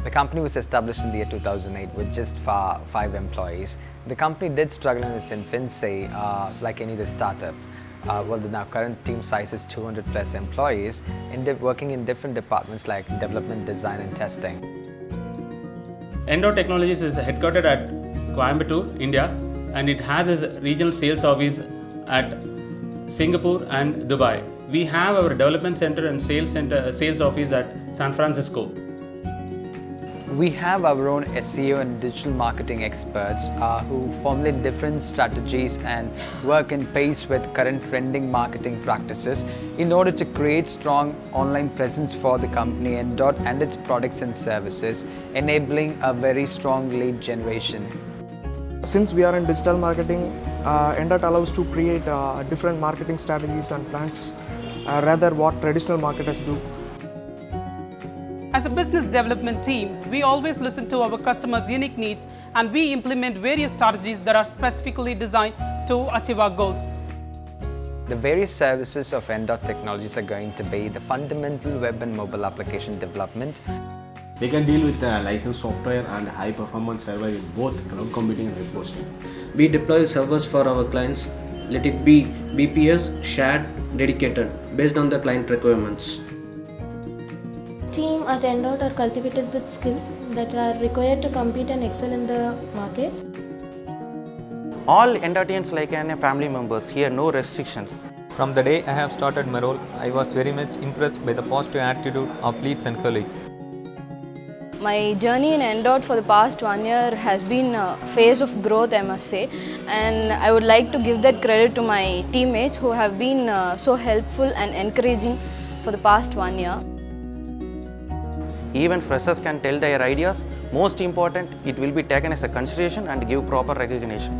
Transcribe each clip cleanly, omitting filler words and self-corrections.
The company was established in the year 2008 with just 5 employees. The company did struggle in its infancy like any other startup. The now current team size is 200 plus employees working in different departments like development, design and testing. Endot Technologies is headquartered at Coimbatore, India, and it has its regional sales office at Singapore and Dubai. We have our development center and sales office at San Francisco. We have our own SEO and digital marketing experts who formulate different strategies and work in pace with current trending marketing practices in order to create strong online presence for the company Endot and its products and services, enabling a very strong lead generation. Since we are in digital marketing, Endot allows to create different marketing strategies and plans rather what traditional marketers do. As a business development team, we always listen to our customers' unique needs and we implement various strategies that are specifically designed to achieve our goals. The various services of Endot Technologies are going to be the fundamental web and mobile application development. They can deal with licensed software and high performance server in both cloud computing and web hosting. We deploy servers for our clients, let it be BPS, shared, dedicated, based on the client requirements. Team at Endot are cultivated with skills that are required to compete and excel in the market. All Endotians like family members, here no restrictions. From the day I have started my role, I was very much impressed by the positive attitude of leads and colleagues. My journey in Endot for the past 1 year has been a phase of growth, I must say, and I would like to give that credit to my teammates who have been so helpful and encouraging for the past 1 year. Even freshers can tell their ideas. Most important, it will be taken as a consideration and give proper recognition.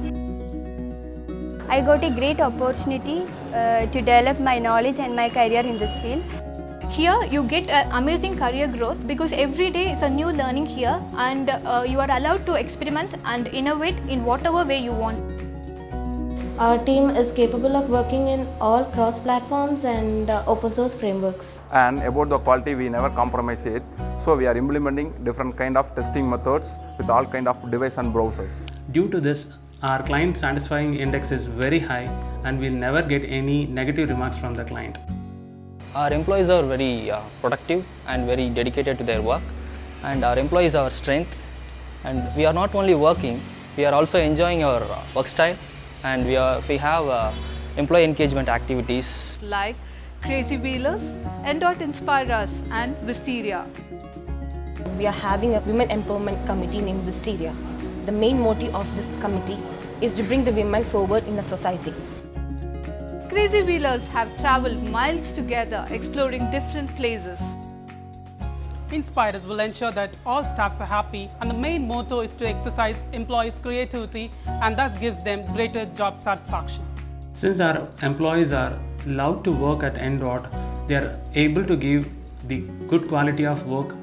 I got a great opportunity to develop my knowledge and my career in this field. Here you get amazing career growth because every day is a new learning here and you are allowed to experiment and innovate in whatever way you want. Our team is capable of working in all cross-platforms and open source frameworks. And about the quality, we never compromise it. So we are implementing different kind of testing methods with all kind of device and browsers. Due to this, our client satisfying index is very high and we'll never get any negative remarks from the client. Our employees are very productive and very dedicated to their work, and our employees are our strength, and we are not only working, we are also enjoying our work style, and we have employee engagement activities like Crazy Wheelers, Endot Inspire Us and Wisteria. We are having a women empowerment committee named Wisteria. The main motive of this committee is to bring the women forward in the society. Crazy Wheelers have travelled miles together exploring different places. Inspire Us will ensure that all staffs are happy, and the main motto is to exercise employees' creativity and thus gives them greater job satisfaction. Since our employees are allowed to work at Endot, they are able to give the good quality of work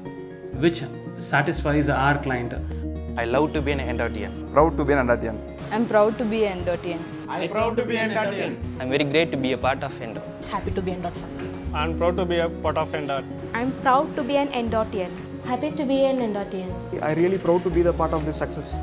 which satisfies our client. I love to be an Endotian. Proud to be an Endotian. I'm proud to be Endotian. I'm proud to be an Endotian. I'm very great to be a part of Endot. Happy to be Endot family. I'm proud to be a part of Endot. I'm proud to be an Endotian. Happy to be an Endotian. I really proud to be the part of this success.